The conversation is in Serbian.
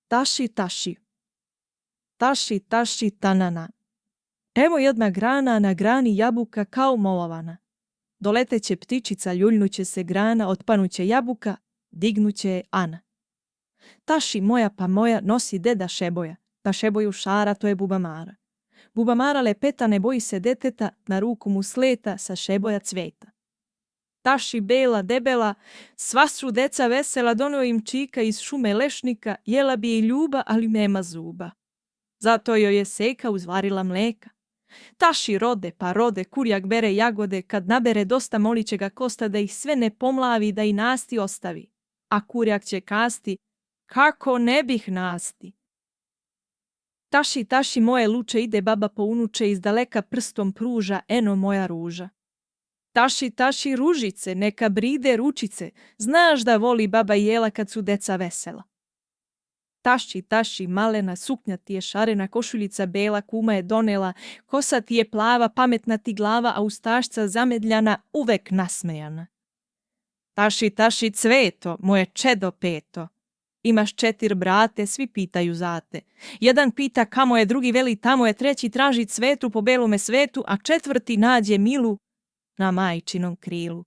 Taši, taši. Taši, taši, tanana. Evo jedna grana, na grani jabuka kao molovana. Doleteće ptičica, ljuljnuće se grana, otpanuće jabuka, dignuće je Ana. Taši moja pa moja nosi deda Šeboja, na Šeboju šara, to je Bubamara. Bubamara lepeta ne boji se deteta, na ruku mu sleta sa Šeboja cveta. Taši bela, debela, sva su deca vesela, donio im čika iz šume lešnika, jela bi je ljuba, ali nema zuba. Zato joj je seka uzvarila mleka. Taši rode, pa rode, kurjak bere jagode, kad nabere dosta moliće ga kosta da ih sve ne pomlavi, da i nasti ostavi. A kurjak će kasti, kako ne bih nasti. Taši, taši moje luče, ide baba po unuče, iz daleka prstom pruža, eno moja ruža. Taši, taši ružice, neka bride ručice, znaš da voli baba jela kad su deca vesela. Taši, taši, malena, suknja ti je šarena, košuljica bela, kuma je donela, kosa ti je plava, pametna ti glava, a ustašca zamedljana, uvek nasmejana. Taši, taši, cveto, moje čedo peto. Imaš 4 brate, svi pitaju zate. Jedan pita kamo je, drugi veli tamo je, treći traži cvetu po belome svetu, a 4. nađe milu na majčinom krilu.